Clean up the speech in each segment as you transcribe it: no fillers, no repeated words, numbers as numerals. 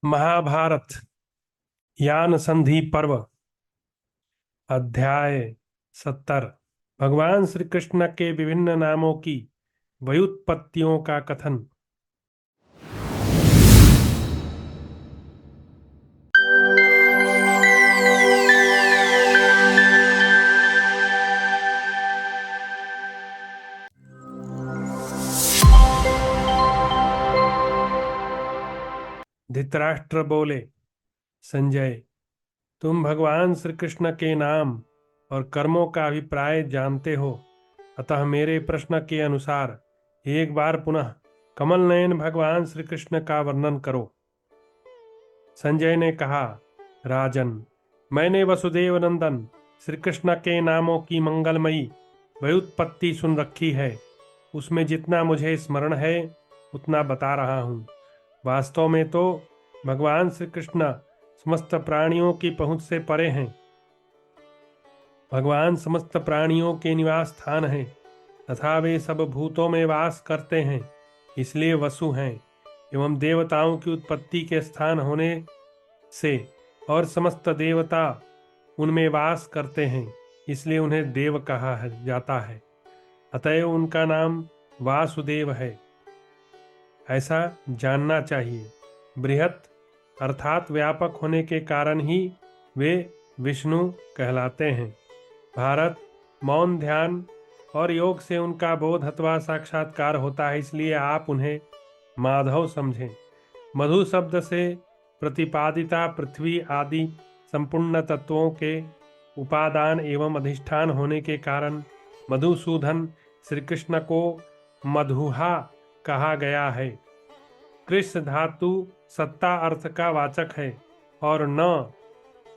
महाभारत यान संधि पर्व अध्याय 70। भगवान श्री कृष्ण के विभिन्न नामों की व्युत्पत्तियों का कथन। धृतराष्ट्र बोले, संजय, तुम भगवान श्री कृष्ण के नाम और कर्मों का अभिप्राय जानते हो, अतः मेरे प्रश्न के अनुसार एक बार पुनः कमल नयन भगवान श्री कृष्ण का वर्णन करो। संजय ने कहा, राजन, मैंने वसुदेव नंदन श्री कृष्ण के नामों की मंगलमयी व्युत्पत्ति सुन रखी है। उसमें जितना मुझे स्मरण है उतना बता रहा हूँ। वास्तव में तो भगवान श्री कृष्ण समस्त प्राणियों की पहुंच से परे हैं। भगवान समस्त प्राणियों के निवास स्थान हैं तथा वे सब भूतों में वास करते हैं, इसलिए वसु हैं। एवं देवताओं की उत्पत्ति के स्थान होने से और समस्त देवता उनमें वास करते हैं, इसलिए उन्हें देव कहा जाता है। अतएव उनका नाम वासुदेव है, ऐसा जानना चाहिए। बृहत अर्थात व्यापक होने के कारण ही वे विष्णु कहलाते हैं। भारत, मौन, ध्यान और योग से उनका बोध अथवा साक्षात्कार होता है, इसलिए आप उन्हें माधव समझें। मधु शब्द से प्रतिपादिता पृथ्वी आदि संपूर्ण तत्वों के उपादान एवं अधिष्ठान होने के कारण मधुसूदन श्री कृष्ण को मधुहा कहा गया है। कृष्ण धातु सत्ता अर्थ का वाचक है और न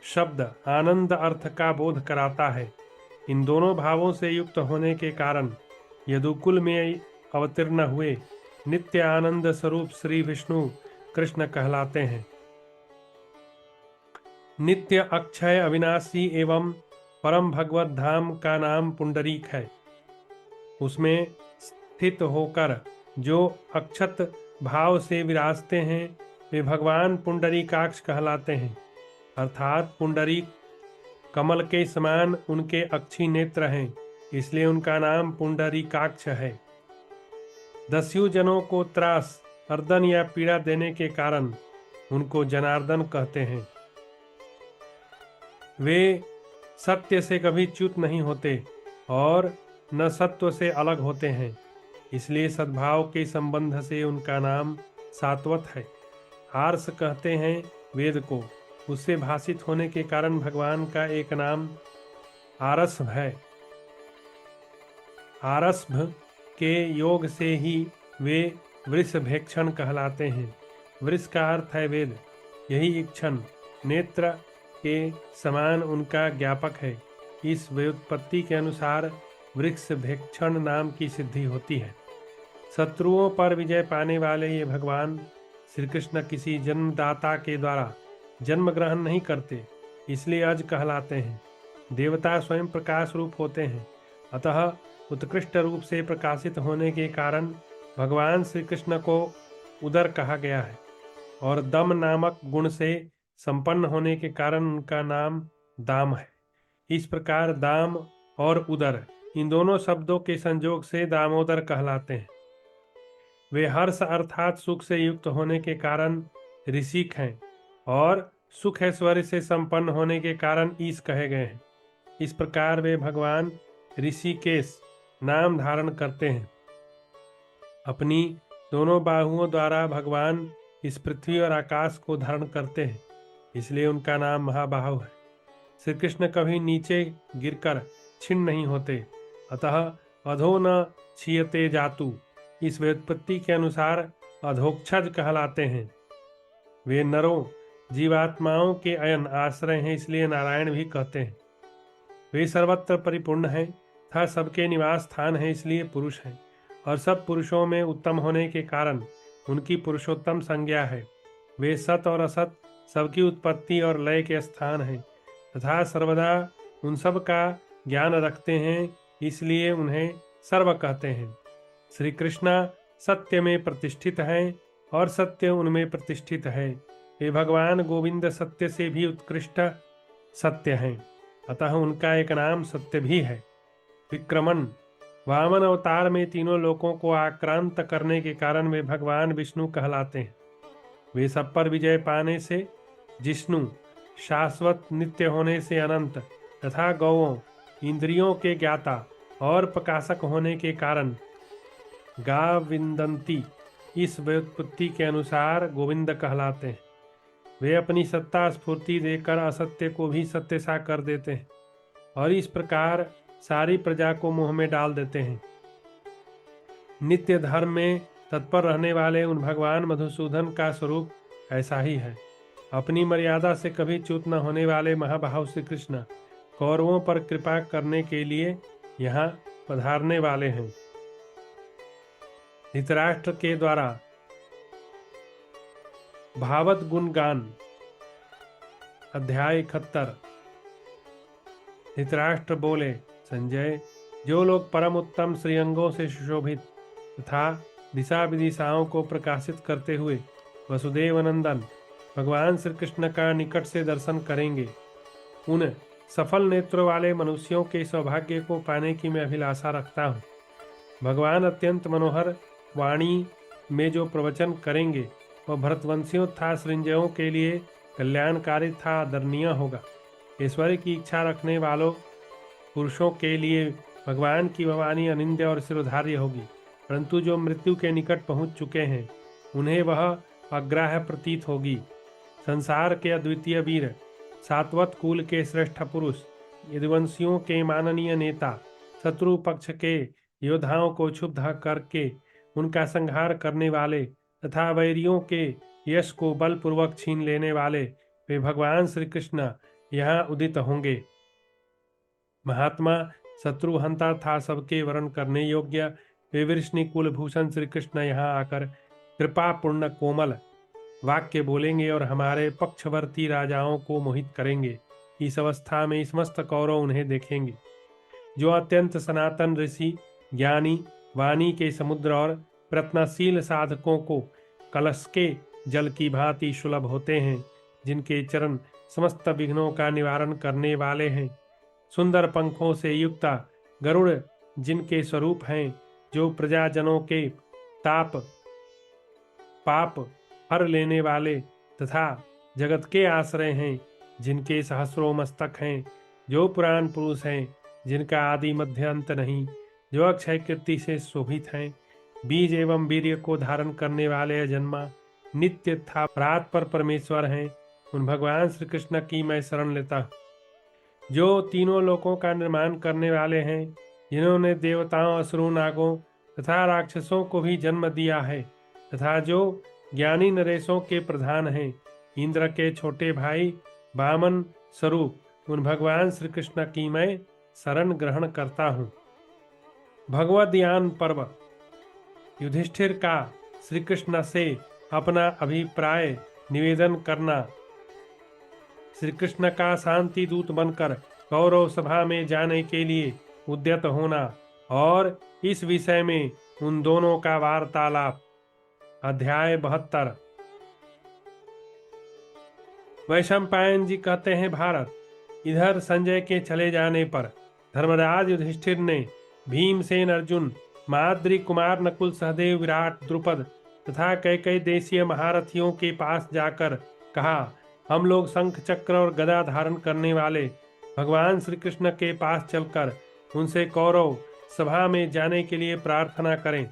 शब्द आनंद अर्थ का बोध कराता है। इन दोनों भावों से युक्त होने के कारण यदुकुल में अवतीर्ण हुए नित्य आनंद स्वरूप श्री विष्णु कृष्ण कहलाते हैं। नित्य अक्षय अविनाशी एवं परम भगवत धाम का नाम पुंडरीक है। उसमें स्थित होकर जो अक्षत भाव से विराजते हैं वे भगवान पुंडरीकाक्ष कहलाते हैं। अर्थात पुंडरीक कमल के समान उनके अक्षी नेत्र हैं, इसलिए उनका नाम पुंडरीकाक्ष है। दस्यु जनों को त्रास, अर्दन या पीड़ा देने के कारण उनको जनार्दन कहते हैं। वे सत्य से कभी च्युत नहीं होते और न सत्व से अलग होते हैं, इसलिए सद्भाव के संबंध से उनका नाम सात्वत है। आर्ष कहते हैं वेद को, उससे भाषित होने के कारण भगवान का एक नाम आरस्भ है। आरस्भ के योग से ही वे वृषभेक्षण कहलाते हैं। वृष का अर्थ है वेद, यही इक्षण नेत्र के समान उनका ज्ञापक है। इस व्युत्पत्ति के अनुसार वृषभेक्षण नाम की सिद्धि होती है। शत्रुओं पर विजय पाने वाले ये भगवान श्री कृष्ण किसी जन्मदाता के द्वारा जन्म ग्रहण नहीं करते, इसलिए अज कहलाते हैं। देवता स्वयं प्रकाश रूप होते हैं, अतः उत्कृष्ट रूप से प्रकाशित होने के कारण भगवान श्री कृष्ण को उदर कहा गया है। और दम नामक गुण से संपन्न होने के कारण उनका नाम दाम है। इस प्रकार दाम और उदर इन दोनों शब्दों के संयोग से दामोदर कहलाते हैं। वे हर्ष अर्थात सुख से युक्त होने के कारण ऋषिक हैं और सुख ऐश्वर्य से संपन्न होने के कारण ईश कहे गए हैं। इस प्रकार वे भगवान ऋषिकेश नाम धारण करते हैं। अपनी दोनों बाहुओं द्वारा भगवान इस पृथ्वी और आकाश को धारण करते हैं, इसलिए उनका नाम महाबाहु है। श्री कृष्ण कभी नीचे गिरकर छिन्न नहीं होते, अतः अधो न क्षीयते जातु। इस व्युत्पत्ति के अनुसार अधोक्षज कहलाते हैं। वे नरों जीवात्माओं के अयन आश्रय हैं, इसलिए नारायण भी कहते हैं। वे सर्वत्र परिपूर्ण हैं तथा सबके निवास स्थान है, इसलिए पुरुष हैं। और सब पुरुषों में उत्तम होने के कारण उनकी पुरुषोत्तम संज्ञा है। वे सत और असत सबकी उत्पत्ति और लय के स्थान हैं तथा सर्वदा उन सब का ज्ञान रखते हैं, इसलिए उन्हें सर्व कहते हैं। श्री कृष्ण सत्य में प्रतिष्ठित हैं और सत्य उनमें प्रतिष्ठित है। वे भगवान गोविंद सत्य से भी उत्कृष्ट सत्य हैं, अतः उनका एक नाम सत्य भी है। विक्रमण वामन अवतार में तीनों लोकों को आक्रांत करने के कारण वे भगवान विष्णु कहलाते हैं। वे सब पर विजय पाने से जिष्णु, शाश्वत नित्य होने से अनंत तथा गौओं, इंद्रियों के ज्ञाता और प्रकाशक होने के कारण गाविंदंती इस व्युत्पत्ति के अनुसार गोविंद कहलाते हैं। वे अपनी सत्ता स्फूर्ति देकर असत्य को भी सत्य सा कर देते हैं और इस प्रकार सारी प्रजा को मोह में डाल देते हैं। नित्य धर्म में तत्पर रहने वाले उन भगवान मधुसूदन का स्वरूप ऐसा ही है। अपनी मर्यादा से कभी च्युत न होने वाले महाभाव श्री कृष्ण कौरवों पर कृपा करने के लिए यहाँ पधारने वाले हैं। धृतराष्ट्र के द्वारा भावत गुणगान अध्याय 71। धृतराष्ट्र बोले, संजय, जो लोग परम उत्तम श्रीअंगों से सुशोभित तथा दिशा विदिशाओं को प्रकाशित करते हुए वसुदेव नंदन भगवान श्री कृष्ण का निकट से दर्शन करेंगे, उन सफल नेत्रों वाले मनुष्यों के सौभाग्य को पाने की मैं अभिलाषा रखता हूँ। भगवान अत्यंत मनोहर वाणी में जो प्रवचन करेंगे वह भरतवंशियों तथा सृंजयों के लिए कल्याणकारी तथा आदरणीय होगा। ऐश्वर्य की इच्छा रखने वालों पुरुषों के लिए भगवान की भवानी अनिंद्य और सिरोधार्य होगी, परंतु जो मृत्यु के निकट पहुंच चुके हैं उन्हें वह अग्राह्य प्रतीत होगी। संसार के अद्वितीय वीर, सात्वत कुल के श्रेष्ठ पुरुष, यदुवंशियों के माननीय नेता, शत्रु पक्ष के योद्धाओं को क्षुब्ध करके उनका संहार करने वाले तथा वैरियों के यश को बलपूर्वक छीन लेने वाले वे भगवान श्री कृष्ण यहाँ उदित होंगे। महात्मा, शत्रुहंता था सबके वरण करने योग्य वे वृष्णि कुलभूषण श्री कृष्ण यहाँ आकर कृपा पूर्ण कोमल वाक्य बोलेंगे और हमारे पक्षवर्ती राजाओं को मोहित करेंगे। इस अवस्था में समस्त कौरव उन्हें देखेंगे, जो अत्यंत सनातन ऋषि, ज्ञानी, वाणी के समुद्र और प्रत्नशील साधकों को कलश के जल की भांति सुलभ होते हैं, जिनके चरण समस्त विघ्नों का निवारण करने वाले हैं। सुंदर पंखों से युक्त गरुड़ जिनके स्वरूप हैं, जो प्रजाजनों के पाप हर लेने वाले तथा जगत के आश्रय हैं, जिनके सहस्रों मस्तक हैं, जो पुराण पुरुष हैं, जिनका आदि मध्य अंत नहीं, जो अक्षय कीर्ति से शोभित हैं, बीज एवं वीर्य को धारण करने वाले अजन्मा नित्य था प्रात पर परमेश्वर हैं, उन भगवान श्री कृष्ण की मैं शरण लेता हूँ। जो तीनों लोकों का निर्माण करने वाले हैं, जिन्होंने देवताओं, असुरों, नागों तथा राक्षसों को भी जन्म दिया है तथा जो ज्ञानी नरेशों के प्रधान हैं, इंद्र के छोटे भाई वामन स्वरूप उन भगवान श्री कृष्ण की मैं शरण ग्रहण करता हूँ। भगवद ज्ञान पर्व। युधिष्ठिर का श्री कृष्ण से अपना अभिप्राय निवेदन करना। श्री कृष्ण का शांति दूत बनकर कौरव सभा में जाने के लिए उद्यत होना और इस विषय में उन दोनों का वार्तालाप। अध्याय 72। वैशंपायन जी कहते हैं, भारत, इधर संजय के चले जाने पर धर्मराज युधिष्ठिर ने भीमसेन, अर्जुन, माद्री, कुमार नकुल, सहदेव, विराट, द्रुपद तथा कई देशीय महारथियों के पास जाकर कहा, हम लोग शंख चक्र और गदा धारण करने वाले भगवान श्री कृष्ण के पास चलकर उनसे कौरव सभा में जाने के लिए प्रार्थना करें।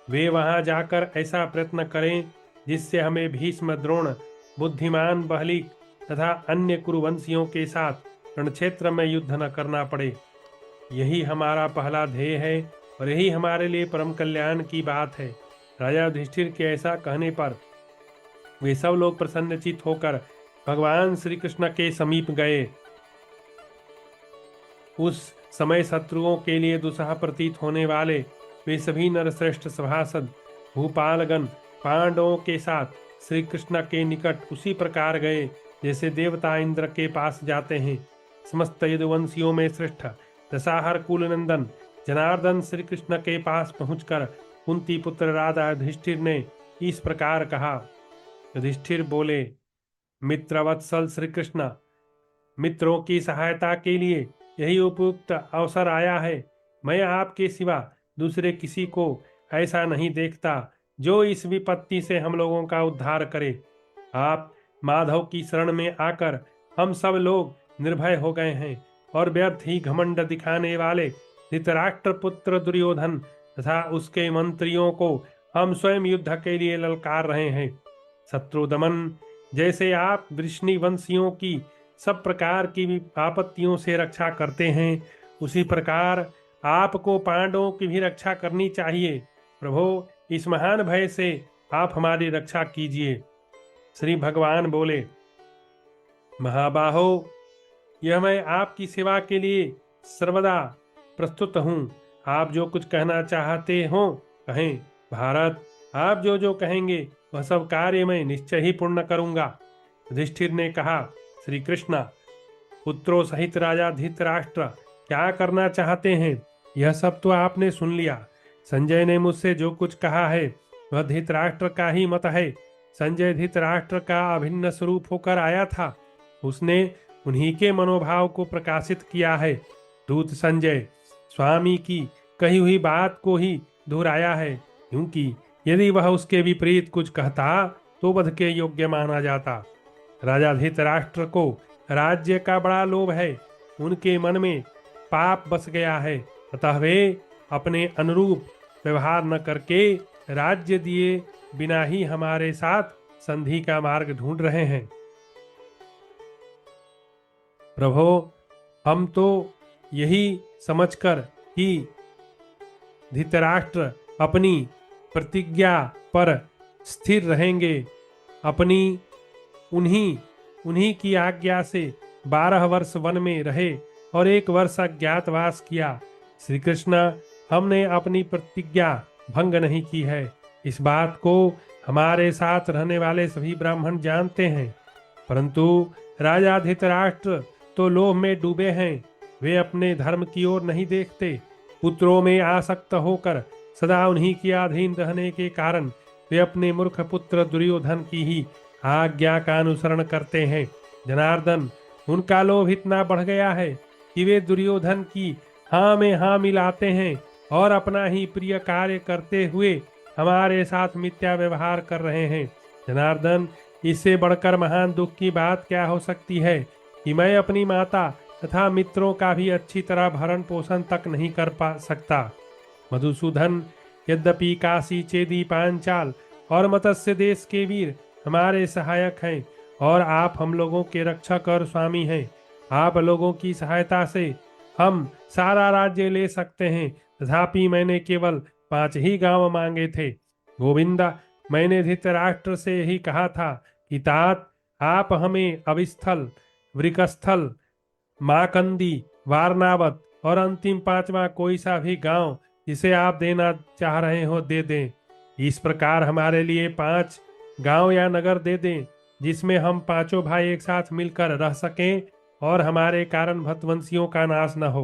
वे वहां जाकर ऐसा प्रयत्न करें जिससे हमें भीष्म, द्रोण, बुद्धिमान बहलिक तथा अन्य कुरुवंशियों के साथ रणक्षेत्र में युद्ध न करना पड़े। यही हमारा पहला ध्येय है और यही हमारे लिए परम कल्याण की बात है। राजा युधिष्ठिर के ऐसा कहने पर वे सब लोग प्रसन्नचित होकर भगवान श्री कृष्ण के समीप गए। उस समय शत्रुओं के लिए दुस्सह प्रतीत होने वाले वे सभी नरश्रेष्ठ सभासद भूपालगण पांडवों के साथ श्री कृष्ण के निकट उसी प्रकार गए जैसे देवता इंद्र के पास जाते हैं। समस्त यदुवंशियों में श्रेष्ठ दशाहर कुल नंदन जनार्दन श्री कृष्ण के पास पहुंचकर कुंती पुत्र राजा युधिष्ठिर ने इस प्रकार कहा, युधिष्ठिर बोले, मित्रवत्सल श्री कृष्ण, मित्रों की सहायता के लिए यही उपयुक्त अवसर आया है। मैं आपके सिवा दूसरे किसी को ऐसा नहीं देखता जो इस विपत्ति से हम लोगों का उद्धार करे। आप माधव की शरण में आकर हम सब लोग निर्भय हो गए हैं और व्यर्थ ही घमंड दिखाने वाले धृतराष्ट्र पुत्र दुर्योधन तथा उसके मंत्रियों को हम स्वयं युद्ध के लिए ललकार रहे हैं। शत्रु दमन जैसे आप वृष्णि वंशियों की सब प्रकार की आपत्तियों से रक्षा करते हैं, उसी प्रकार आपको पांडवों की भी रक्षा करनी चाहिए। प्रभो, इस महान भय से आप हमारी रक्षा कीजिए। श्री भगवान बोले, महाबाहो, यह मैं आपकी सेवा के लिए सर्वदा प्रस्तुत हूँ। आप जो कुछ कहना चाहते हो कहें। भारत, आप जो जो कहेंगे वह सब कार्य मैं निश्चय ही पूर्ण करूँगा। युधिष्ठिर ने कहा, श्री कृष्ण, पुत्रों सहित राजा धृतराष्ट्र क्या करना चाहते हैं यह सब तो आपने सुन लिया। संजय ने मुझसे जो कुछ कहा है वह धृतराष्ट्र का ही मत है। संजय धृतराष्ट्र का अभिन्न स्वरूप होकर आया था, उसने उन्हीं के मनोभाव को प्रकाशित किया है। दूत संजय स्वामी की कही हुई बात को ही दोहराया है, क्योंकि यदि वह उसके विपरीत कुछ कहता तो वध के योग्य माना जाता। राजा धृतराष्ट्र को राज्य का बड़ा लोभ है, उनके मन में पाप बस गया है, अतः वे अपने अनुरूप व्यवहार न करके राज्य दिए बिना ही हमारे साथ संधि का मार्ग ढूंढ रहे हैं। प्रभो, हम तो यही समझकर कि धृतराष्ट्र अपनी प्रतिज्ञा पर स्थिर रहेंगे, अपनी उन्हीं की आज्ञा से 12 वर्ष वन में रहे और 1 वर्ष अज्ञातवास किया। श्री कृष्ण, हमने अपनी प्रतिज्ञा भंग नहीं की है। इस बात को हमारे साथ रहने वाले सभी ब्राह्मण जानते हैं, परंतु राजा धृतराष्ट्र तो लोभ में डूबे हैं। वे अपने धर्म की ओर नहीं देखते। पुत्रों में आसक्त होकर सदा उन्हीं के अधीन रहने के कारण वे अपने मूर्ख पुत्र दुर्योधन की ही आज्ञा का अनुसरण करते हैं। जनार्दन, उनका लोभ इतना बढ़ गया है कि वे दुर्योधन की हाँ में हाँ मिलाते हैं और अपना ही प्रिय कार्य करते हुए हमारे साथ मिथ्या व्यवहार कर रहे हैं। जनार्दन, इससे बढ़कर महान दुख की बात क्या हो सकती है कि मैं अपनी माता तथा मित्रों का भी अच्छी तरह भरण पोषण तक नहीं कर पा सकता। मधुसूदन, यद्यपि काशी, चेदी, पांचाल और मत्स्य देश के वीर हमारे सहायक हैं और आप हम लोगों के रक्षक और स्वामी हैं, आप लोगों की सहायता से हम सारा राज्य ले सकते हैं। तथापि मैंने केवल 5 ही गांव मांगे थे। गोविंदा, मैंने धृतराष्ट्र से यही कहा था कि तात, आप हमें अविस्थल, वृकस्थल, माकंदी, वारनावत और अंतिम 5वां कोई सा भी गांव जिसे आप देना चाह रहे हो दे दें। इस प्रकार हमारे लिए 5 गांव या नगर दे दें जिसमें हम 5 भाई एक साथ मिलकर रह सकें और हमारे कारण भतवंशियों का नाश न हो।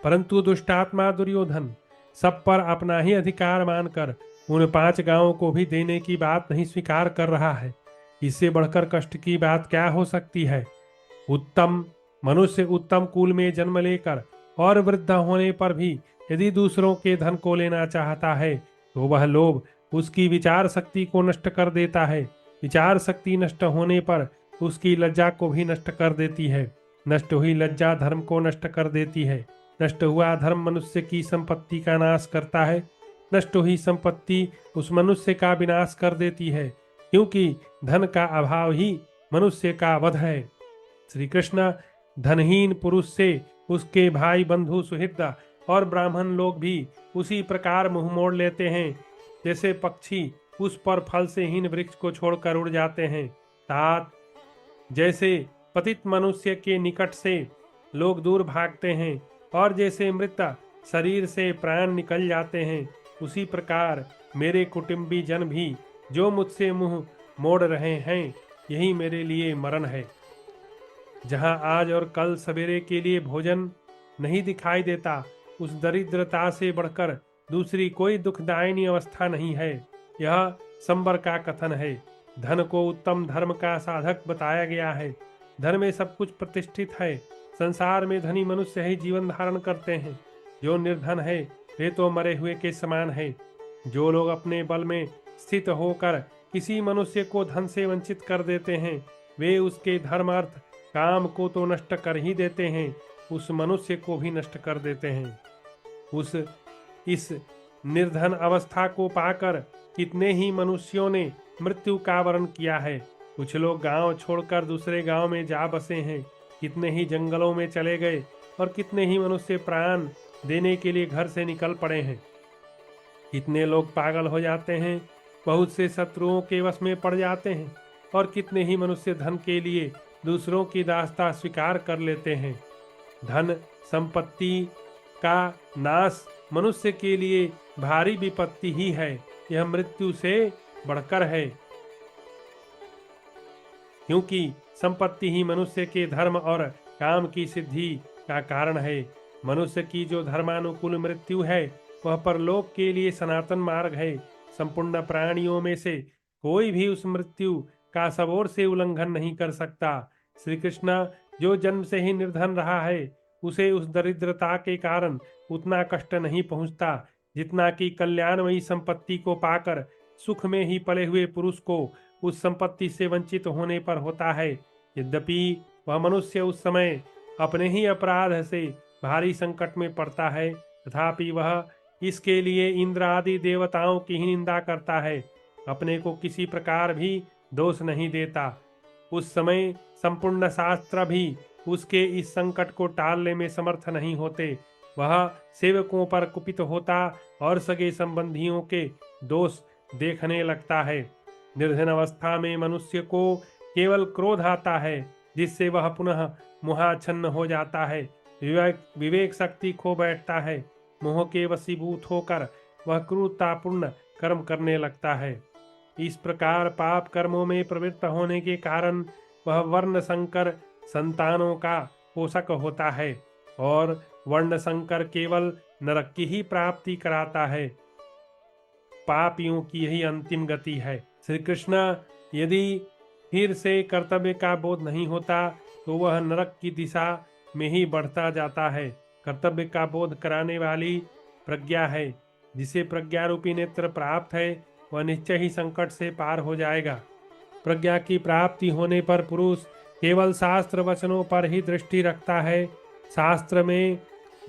परंतु दुष्टात्मा दुर्योधन सब पर अपना ही अधिकार मानकर उन 5 गांवों को भी देने की बात नहीं स्वीकार कर रहा है। इससे बढ़कर कष्ट की बात क्या हो सकती है। उत्तम मनुष्य उत्तम कुल में जन्म लेकर और वृद्ध होने पर भी यदि दूसरों के धन को लेना चाहता है तो वह लोभ उसकी विचार शक्ति को नष्ट कर देता है। विचार शक्ति नष्ट होने पर उसकी लज्जा को भी नष्ट कर देती है। नष्ट हुई लज्जा धर्म को नष्ट कर देती है। नष्ट हुआ धर्म मनुष्य की संपत्ति का नाश करता है। नष्ट हुई संपत्ति उस मनुष्य का विनाश कर देती है, क्योंकि धन का अभाव ही मनुष्य का वध है। श्री कृष्ण, धनहीन पुरुष से उसके भाई, बंधु, सुहृद और ब्राह्मण लोग भी उसी प्रकार मुंह मोड़ लेते हैं जैसे पक्षी उस पर फल से हीन वृक्ष को छोड़कर उड़ जाते हैं। तात, जैसे पतित मनुष्य के निकट से लोग दूर भागते हैं और जैसे मृत शरीर से प्राण निकल जाते हैं, उसी प्रकार मेरे कुटुंबी जन भी जो मुझसे मुंह मोड़ रहे हैं, यही मेरे लिए मरण है। जहां आज और कल सवेरे के लिए भोजन नहीं दिखाई देता, उस दरिद्रता से बढ़कर दूसरी कोई दुखदायिनी अवस्था नहीं है। यह संबर का कथन है। धन को उत्तम धर्म का साधक बताया गया है। धन में सब कुछ प्रतिष्ठित है। संसार में धनी मनुष्य ही जीवन धारण करते हैं। जो निर्धन है वे तो मरे हुए के समान है। जो लोग अपने बल में स्थित होकर किसी मनुष्य को धन से वंचित कर देते हैं, वे उसके धर्म अर्थ काम को तो नष्ट कर ही देते हैं, उस मनुष्य को भी नष्ट कर देते हैं। इस निर्धन अवस्था को पाकर कितने ही मनुष्यों ने मृत्यु का वरण किया है। कुछ लोग गांव छोड़कर दूसरे गांव में जा बसे हैं। कितने ही जंगलों में चले गए और कितने ही मनुष्य प्राण देने के लिए घर से निकल पड़े हैं। कितने लोग पागल हो जाते हैं, बहुत से शत्रुओं के वश में पड़ जाते हैं और कितने ही मनुष्य धन के लिए दूसरों की दास्ता स्वीकार कर लेते हैं। धन संपत्ति का नाश मनुष्य के लिए भारी विपत्ति ही है। यह मृत्यु से बढ़कर है, क्योंकि संपत्ति ही मनुष्य के धर्म और काम की सिद्धि का कारण है। मनुष्य की जो धर्मानुकूल मृत्यु है वह परलोक के लिए सनातन मार्ग है। संपूर्ण प्राणियों में से कोई भी उस मृत्यु का सबोर से उल्लंघन नहीं कर सकता। श्री कृष्ण जो जन्म से ही निर्धन रहा है, उसे उस दरिद्रता के कारण उतना कष्ट नहीं पहुंचता जितना कि कल्याणमयी संपत्ति को पाकर सुख में ही पले हुए पुरुष को उस संपत्ति से वंचित होने पर होता है। यद्यपि वह मनुष्य उस समय अपने ही अपराध से भारी संकट में पड़ता है, तथापि वह इसके लिए इंद्र आदि देवताओं की ही निंदा करता है, अपने को किसी प्रकार भी दोष नहीं देता। उस समय संपूर्ण शास्त्र भी उसके इस संकट को टालने में समर्थ नहीं होते। वह सेवकों पर कुपित होता और सगे संबंधियों के दोष देखने लगता है। निर्धन अवस्था में मनुष्य को केवल क्रोध आता है, जिससे वह पुनः मोहाच्छन्न हो जाता है। विवेक शक्ति खो बैठता है। मोह के वशीभूत होकर वह क्रूरतापूर्ण कर्म करने लगता है। इस प्रकार पाप कर्मों में प्रवृत्त होने के कारण वह वर्ण संकर संतानों का पोषक होता है और वर्ण संकर केवल नरक की ही प्राप्ति कराता है। पापियों की यही अंतिम गति है। श्री कृष्ण यदि फिर से कर्तव्य का बोध नहीं होता तो वह नरक की दिशा में ही बढ़ता जाता है। कर्तव्य का बोध कराने वाली प्रज्ञा है। जिसे प्रज्ञा रूपी नेत्र प्राप्त है वह निश्चय ही संकट से पार हो जाएगा। प्रज्ञा की प्राप्ति होने पर पुरुष केवल शास्त्र वचनों पर ही दृष्टि रखता है। शास्त्र में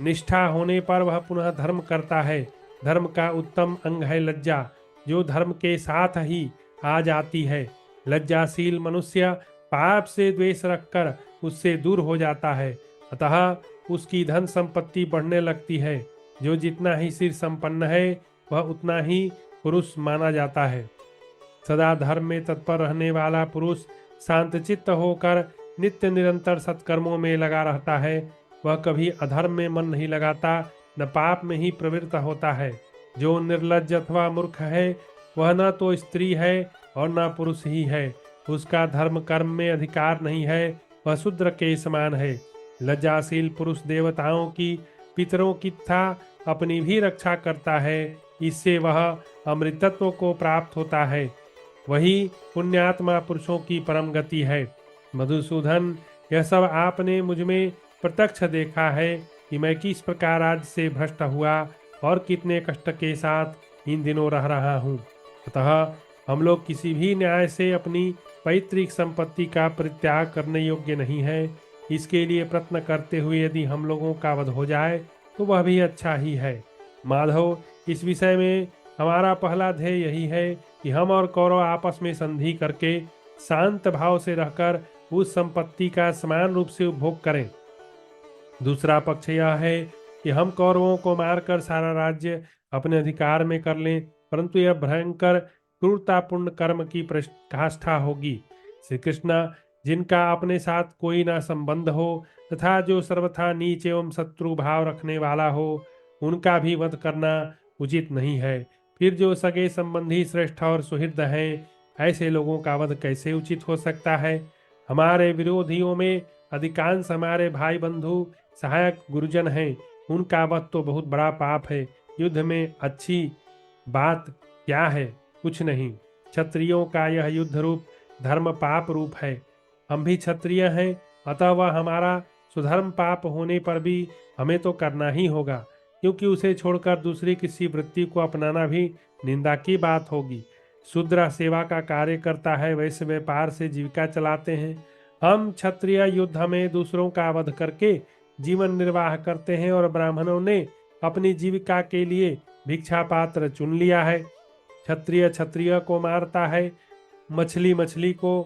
निष्ठा होने पर वह पुनः धर्म करता है। धर्म का उत्तम अंग है लज्जा, जो धर्म के साथ ही आ जाती है। लज्जाशील मनुष्य पाप से द्वेष रखकर उससे दूर हो जाता है, अतः उसकी धन संपत्ति बढ़ने लगती है। जो जितना ही सिर संपन्न है वह उतना ही पुरुष माना जाता है। सदा धर्म में तत्पर रहने वाला पुरुष शांतचित्त होकर नित्य निरंतर सत्कर्मों में लगा रहता है। वह कभी अधर्म में मन नहीं लगाता, न पाप में ही प्रवृत्त होता है। जो निर्लज्ज अथवा मूर्ख है वह न तो स्त्री है और न पुरुष ही है। उसका धर्म कर्म में अधिकार नहीं है, वह शूद्र के समान है। लज्जाशील पुरुष देवताओं की, पितरों की तथा अपनी भी रक्षा करता है। इससे वह अमृतत्व को प्राप्त होता है। वही पुण्यात्मा पुरुषों की परम गति है। मधुसूदन, यह सब आपने मुझ में प्रत्यक्ष देखा है कि मैं किस प्रकार आज से भ्रष्ट हुआ और कितने कष्ट के साथ इन दिनों रह रहा हूँ। अतः हम लोग किसी भी न्याय से अपनी पैतृक संपत्ति का परित्याग करने योग्य नहीं है। इसके लिए प्रयत्न करते हुए यदि हम लोगों का वध हो जाए तो वह भी अच्छा ही है। माधव, इस विषय में हमारा पहला ध्येय यही है कि हम और कौरव आपस में संधि करके शांत भाव से रहकर उस संपत्ति का समान रूप से उपभोग करें। दूसरा पक्ष यह है कि हम कौरवों को मारकर सारा राज्य अपने अधिकार में कर लें, परंतु यह भयंकर क्रूरतापूर्ण कर्म की पराकाष्ठा होगी। श्री कृष्ण, जिनका अपने साथ कोई ना संबंध हो तथा जो सर्वथा नीच एवं शत्रु भाव रखने वाला हो, उनका भी वध करना उचित नहीं है। फिर जो सगे संबंधी श्रेष्ठ और सुहृद हैं, ऐसे लोगों का वध कैसे उचित हो सकता है। हमारे विरोधियों में अधिकांश हमारे भाई बंधु सहायक गुरुजन हैं, उनका वध तो बहुत बड़ा पाप है। युद्ध में अच्छी बात क्या है, कुछ नहीं। क्षत्रियों का यह युद्ध रूप धर्म पाप रूप है। हम भी क्षत्रिय हैं, अतः वह हमारा सुधर्म पाप होने पर भी हमें तो करना ही होगा, क्योंकि उसे छोड़कर दूसरी किसी वृत्ति को अपनाना भी निंदा की बात होगी। शूद्र सेवा का कार्य करता है, वैश्य व्यापार से जीविका चलाते हैं। हम क्षत्रिय युद्ध में दूसरों का वध करके जीवन निर्वाह करते हैं, और ब्राह्मणों ने अपनी जीविका के लिए भिक्षा पात्र चुन लिया है। क्षत्रिय क्षत्रिय को मारता है, मछली मछली को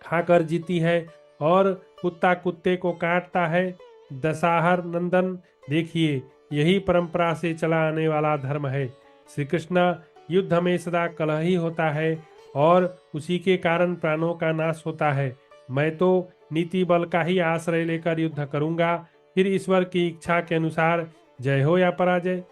खाकर जीती है, और कुत्ता कुत्ते को काटता है। दशाहर नंदन, देखिए यही परंपरा से चला आने वाला धर्म है। श्री कृष्ण, युद्ध में सदा कलह ही होता है और उसी के कारण प्राणों का नाश होता है। मैं तो नीति बल का ही आश्रय लेकर युद्ध करूंगा, फिर ईश्वर की इच्छा के अनुसार जय हो या पराजय।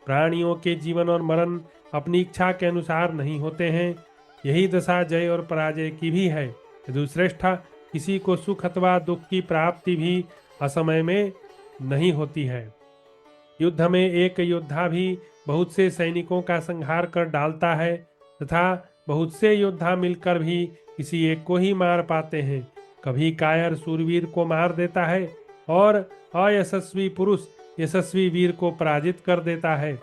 प्राणियों के जीवन और मरण अपनी इच्छा के अनुसार नहीं होते हैं, यही दशा जय और पराजय की भी है। यदुश्रेष्ठा, किसी को सुख अथवा दुख की प्राप्ति भी असमय में नहीं होती है। युद्ध में एक योद्धा भी बहुत से सैनिकों का संहार कर डालता है, तथा बहुत से योद्धा मिलकर भी किसी एक को ही मार पाते हैं। कभी कायर सूरवीर को मार देता है, और अयशस्वी पुरुष यशस्वी वीर को पराजित कर देता है।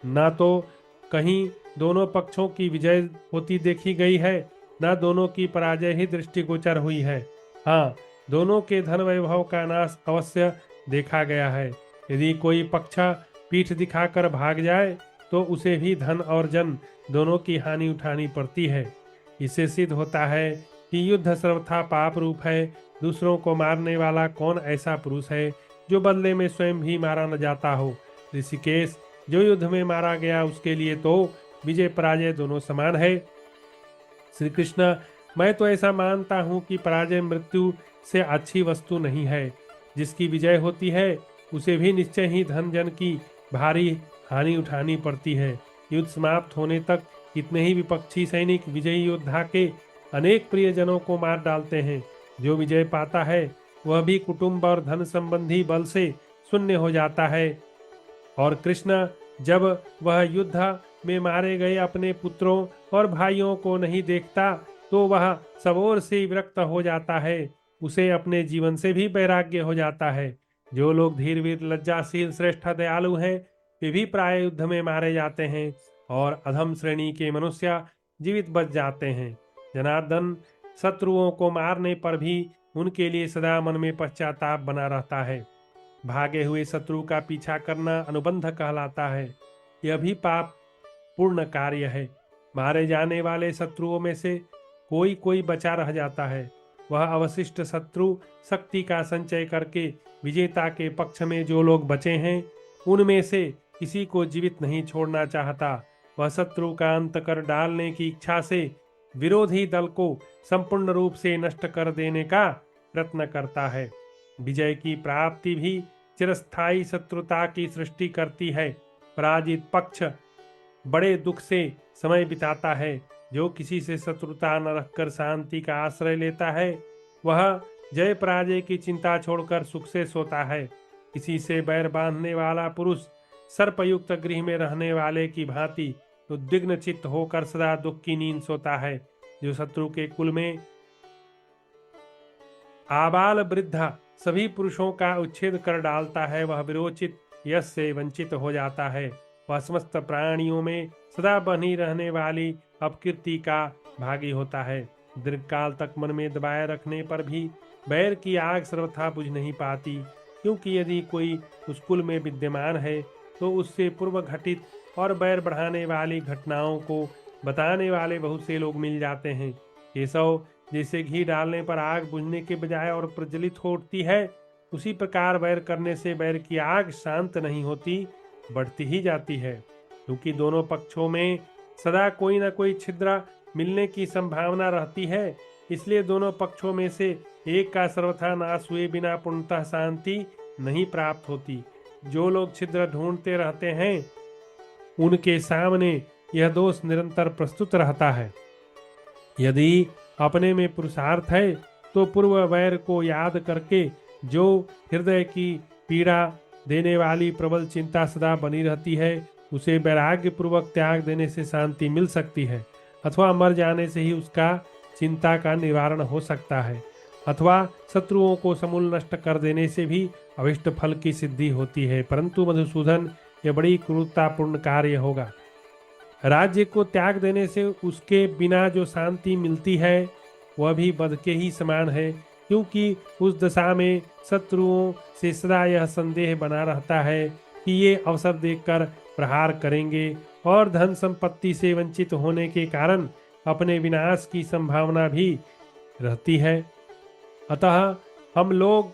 ना तो कहीं दोनों पक्षों की विजय होती देखी गई है, ना दोनों की पराजय ही दृष्टिगोचर हुई है। हाँ, दोनों के धन वैभव का नाश अवश्य देखा गया है। यदि कोई पक्ष पीठ दिखाकर भाग जाए तो उसे भी धन और जन दोनों की हानि उठानी पड़ती है। इससे सिद्ध होता है कि युद्ध सर्वथा पाप रूप है। दूसरों को मारने वाला कौन ऐसा पुरुष है जो बदले में स्वयं भी मारा न जाता हो। ऋषिकेश, जो युद्ध में मारा गया उसके लिए तो विजय पराजय दोनों समान है। श्री कृष्ण, मैं तो ऐसा मानता हूँ कि पराजय मृत्यु से अच्छी वस्तु नहीं है। जिसकी विजय होती है उसे भी निश्चय ही धन जन की भारी हानि उठानी पड़ती है। युद्ध समाप्त होने तक कितने ही विपक्षी सैनिक विजयी योद्धा के अनेक प्रियजनों को मार डालते हैं। जो विजय पाता है वह भी कुटुंब और धन संबंधी बल से शून्य हो जाता है। और कृष्ण, जब वह युद्ध में मारे गए अपने पुत्रों और भाइयों को नहीं देखता तो वह सब ओर से विरक्त हो जाता है। उसे अपने जीवन से भी वैराग्य हो जाता है। जो लोग धीर वीर लज्जाशील श्रेष्ठ दयालु हैं, वे भी प्राय युद्ध में मारे जाते हैं, और अधम श्रेणी के मनुष्य जीवित बच जाते हैं। जनार्दन, शत्रुओं को मारने पर भी उनके लिए सदा मन में पश्चाताप बना रहता है। भागे हुए शत्रु का पीछा करना अनुबंध कहलाता है। यह भी पाप पूर्ण कार्य है। मारे जाने वाले शत्रुओं में से कोई कोई बचा रह जाता है। वह अवशिष्ट शत्रु शक्ति का संचय करके विजेता के पक्ष में जो लोग बचे हैं, उनमें से किसी को जीवित नहीं छोड़ना चाहता। वह शत्रु का अंत कर डालने की इच्छा से विरोधी दल को संपूर्ण रूप से नष्ट कर देने का प्रयत्न करता है। विजय की प्राप्ति भी चिरस्थायी शत्रुता की सृष्टि करती है। पराजित पक्ष बड़े दुख से समय बिताता है। जो किसी से शत्रुता न रखकर शांति का आश्रय लेता है, वह जय पराजय की चिंता छोड़कर सुख से सोता है। किसी से बैर बांधने वाला पुरुष सर्पयुक्त गृह में रहने वाले की भांति उद्विग्न चित्त होकर सदा दुख की नींद सोता है। जो शत्रु के कुल में आबाल वृद्ध सभी पुरुषों का उच्छेद कर डालता है, वह विरोचित यश से वंचित हो जाता है। वह समस्त प्राणियों में सदा बनी रहने वाली अपकीर्ति का भागी होता है। दीर्घकाल तक मन में दबाए रखने पर भी बैर की आग सर्वथा बुझ नहीं पाती, क्योंकि यदि कोई उस कुल में विद्यमान है तो उससे पूर्व घटित और बैर बढ़ाने वाली घटनाओं को बताने वाले बहुत से लोग मिल जाते हैं। केशव, जैसे घी डालने पर आग बुझने के बजाय और प्रज्वलित हो उठती है, उसी प्रकार बैर करने से बैर की आग शांत नहीं होती, बढ़ती ही जाती है। क्योंकि दोनों पक्षों में सदा कोई न कोई छिद्र मिलने की संभावना रहती है, इसलिए दोनों पक्षों में से एक का सर्वथा नाश हुए बिना पूर्णतः शांति नहीं प्राप्त होती। जो लोग छिद्र ढूंढते रहते हैं, उनके सामने यह दोष निरंतर प्रस्तुत रहता है। यदि अपने में पुरुषार्थ है तो पूर्व वैर को याद करके जो हृदय की पीड़ा देने वाली प्रबल चिंता सदा बनी रहती है, उसे वैराग्य पूर्वक त्याग देने से शांति मिल सकती है। अथवा मर जाने से ही उसका चिंता का निवारण हो सकता है, अथवा शत्रुओं को समूल नष्ट कर देने से भी अभिष्ट फल की सिद्धि होती है। परंतु मधुसूदन, यह बड़ी क्रूरतापूर्ण कार्य होगा। राज्य को त्याग देने से उसके बिना जो शांति मिलती है वह भी वध के ही समान है, क्योंकि उस दशा में शत्रुओं से सदा यह संदेह बना रहता है कि ये अवसर देखकर प्रहार करेंगे और धन संपत्ति से वंचित होने के कारण अपने विनाश की संभावना भी रहती है। अतः हम लोग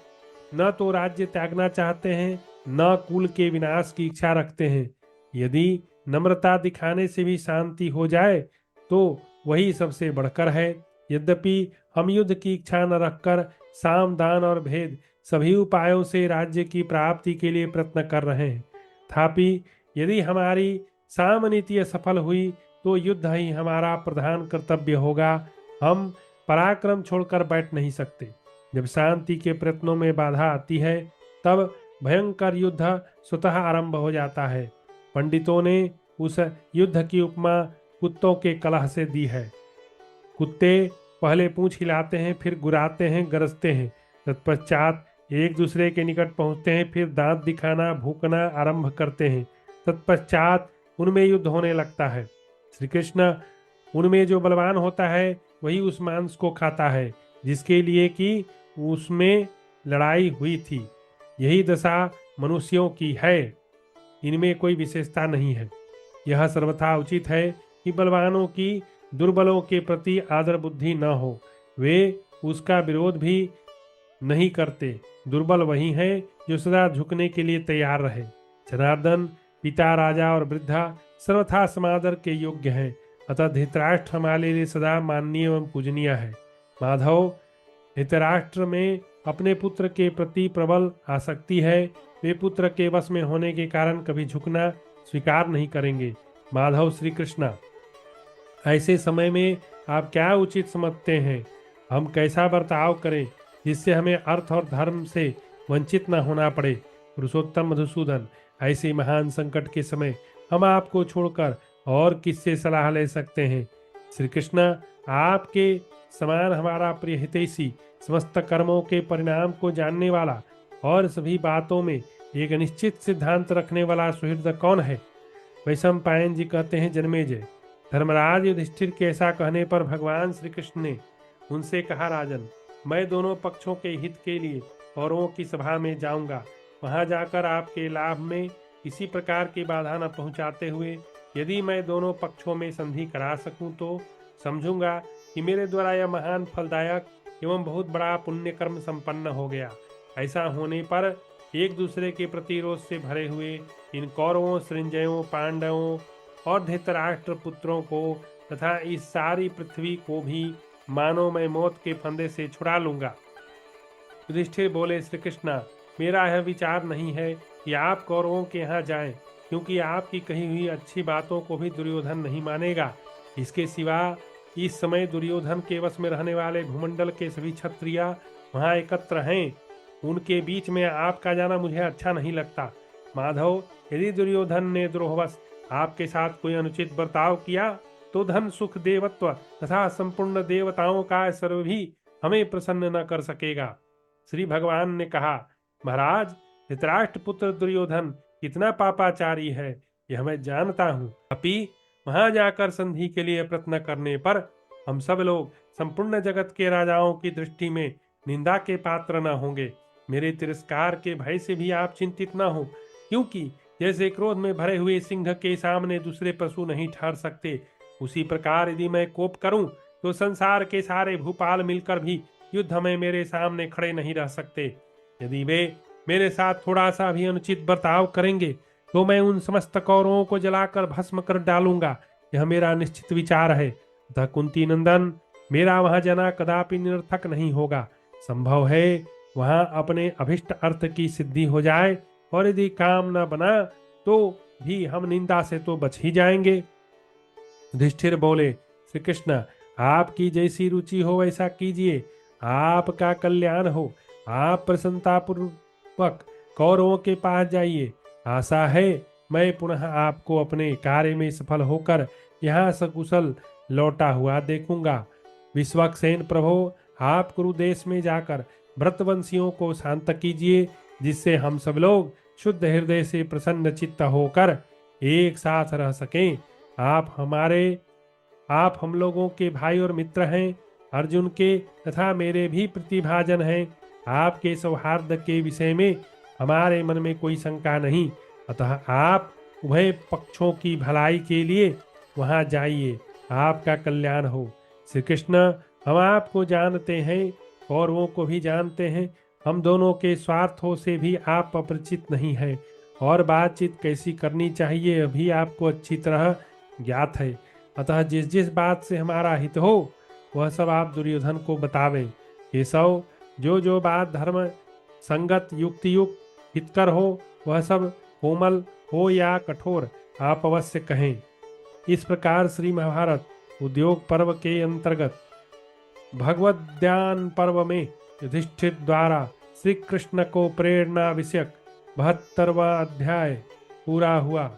न तो राज्य त्यागना चाहते हैं, न कुल के विनाश की इच्छा रखते हैं। यदि नम्रता दिखाने से भी शांति हो जाए तो वही सबसे बढ़कर है। यद्यपि हम युद्ध की इच्छा न रखकर साम, दान और भेद सभी उपायों से राज्य की प्राप्ति के लिए प्रयत्न कर रहे हैं, तथापि यदि हमारी साम नीति असफल हुई तो युद्ध ही हमारा प्रधान कर्तव्य होगा। हम पराक्रम छोड़कर बैठ नहीं सकते। जब शांति के प्रयत्नों में बाधा आती है तब भयंकर युद्ध स्वतः आरंभ हो जाता है। पंडितों ने उस युद्ध की उपमा कुत्तों के कलह से दी है। कुत्ते पहले पूंछ हिलाते हैं, फिर गुर्राते हैं, गरजते हैं, तत्पश्चात एक दूसरे के निकट पहुंचते हैं, फिर दांत दिखाना, भूकना आरंभ करते हैं। तत्पश्चात उनमें युद्ध होने लगता है। श्री कृष्ण, उनमें जो बलवान होता है वही उस मांस को खाता है जिसके लिए कि उसमें लड़ाई हुई थी। यही दशा मनुष्यों की है, इनमें कोई विशेषता नहीं है। यह सर्वथा उचित है कि बलवानों की दुर्बलों के प्रति आदर बुद्धि न हो, वे उसका विरोध भी नहीं करते। दुर्बल वही हैं जो सदा झुकने के लिए तैयार रहे। जनार्दन, पिता, राजा और वृद्धा सर्वथा समादर के योग्य हैं, अतः धृतराष्ट्र हमारे लिए सदा माननीय एवं पूजनीय है। माधव, धृतराष्ट्र में अपने पुत्र के प्रति प्रबल आसक्ति है। वे पुत्र के वश में होने के कारण कभी झुकना स्वीकार नहीं करेंगे। माधव, श्री कृष्णा, ऐसे समय में आप क्या उचित समझते हैं? हम कैसा बर्ताव करें जिससे हमें अर्थ और धर्म से वंचित न होना पड़े? पुरुषोत्तम मधुसूदन, ऐसे महान संकट के समय हम आपको छोड़कर और किससे सलाह ले सकते हैं? श्री कृष्ण, आपके समान हमारा प्रिय हितैषी, समस्त कर्मों के परिणाम को जानने वाला और सभी बातों में एक निश्चित सिद्धांत रखने वाला सुहृद कौन है? वैशंपायन जी कहते हैं, जन्मेजय, धर्मराज युधिष्ठिर के ऐसा कहने पर भगवान श्री कृष्ण ने उनसे कहा, राजन, मैं दोनों पक्षों के हित के लिए कौरवों की सभा में जाऊंगा। वहां जाकर आपके लाभ में किसी प्रकार की बाधा न पहुंचाते हुए यदि मैं दोनों पक्षों में संधि करा सकूं तो समझूंगा कि मेरे द्वारा यह महान फलदायक एवं बहुत बड़ा पुण्य कर्म संपन्न हो गया। ऐसा होने पर एक दूसरे के प्रतिरोध से भरे हुए इन कौरवों, सृंजयों, पांडवों और धृतराष्ट्र पुत्रों को तथा इस सारी पृथ्वी को भी मानो मैं मौत के फंदे से छुड़ा लूंगा। युधिष्ठिर बोले, श्री कृष्णा, मेरा यह विचार नहीं है कि आप कौरवों के यहाँ जाएं, क्योंकि आपकी कही हुई अच्छी बातों को भी दुर्योधन नहीं मानेगा। इसके सिवा इस समय दुर्योधन के वश में रहने वाले भूमंडल के सभी क्षत्रिय वहाँ एकत्र हैं। उनके बीच में आपका जाना मुझे अच्छा नहीं लगता। माधव, यदि दुर्योधन ने द्रोहवश आपके साथ कोई अनुचित बर्ताव किया तो धन, सुख, देवत्व तथा संपूर्ण देवताओं का सर्व भी हमें प्रसन्न न कर सकेगा। श्री भगवान ने कहा, महाराज, धृतराष्ट्र पुत्र दुर्योधन कितना पापाचारी है यह मैं जानता हूँ। अभी वहां जाकर संधि के लिए प्रयत्न करने पर हम सब लोग संपूर्ण जगत के राजाओं की दृष्टि में निंदा के पात्र न होंगे। मेरे तिरस्कार के भय से भी आप चिंतित न हो, क्योंकि जैसे क्रोध में भरे हुए सिंह के सामने दूसरे पशु नहीं ठहर सकते, उसी प्रकार यदि मैं कोप करूं तो संसार के सारे भूपाल मिलकर भी युद्ध में मेरे सामने खड़े नहीं रह सकते। यदि वे मेरे साथ थोड़ा सा भी अनुचित बर्ताव करेंगे तो मैं उन समस्त कौरवों को जलाकर भस्म कर डालूंगा। यह मेरा निश्चित विचार है। अतः कुंती नंदन, मेरा वहां जाना कदापि निरर्थक नहीं होगा। संभव है वहां अपने अभिष्ट अर्थ की सिद्धि हो जाए, और यदि काम न बना तो भी हम निंदा से तो बच ही जाएंगे। युधिष्ठिर बोले, श्री कृष्ण, आपकी जैसी रुचि हो वैसा कीजिए, आपका कल्याण हो। आप प्रसन्नतापूर्वक कौरवों के पास जाइए। आशा है मैं पुनः आपको अपने कार्य में सफल होकर यहाँ सकुशल लौटा हुआ देखूंगा। विश्वक्सेन प्रभो, आप कुरुदेश में जाकर व्रतवंशियों को शांत कीजिए, जिससे हम सब लोग शुद्ध हृदय से प्रसन्न चित्त होकर एक साथ रह सकें। आप हम लोगों के भाई और मित्र हैं। अर्जुन के तथा मेरे भी प्रतिभाजन हैं। आपके सौहार्द के विषय में हमारे मन में कोई शंका नहीं। अतः आप उभय पक्षों की भलाई के लिए वहां जाइए। आपका कल्याण हो। श्री कृष्ण, हम आपको जानते हैं, कौरवों को भी जानते हैं। हम दोनों के स्वार्थों से भी आप अपरिचित नहीं हैं, और बातचीत कैसी करनी चाहिए अभी आपको अच्छी तरह ज्ञात है। अतः जिस जिस बात से हमारा हित हो वह सब आप दुर्योधन को बतावें। केशव, जो जो बात धर्म संगत युक्ति युक्त हितकर हो वह सब कोमल हो या कठोर आप अवश्य कहें। इस प्रकार श्री महाभारत उद्योग पर्व के अंतर्गत भगवद्ध्यान पर्व में युधिष्ठिर द्वारा श्री कृष्ण को प्रेरणा विषयक 72वां अध्याय पूरा हुआ।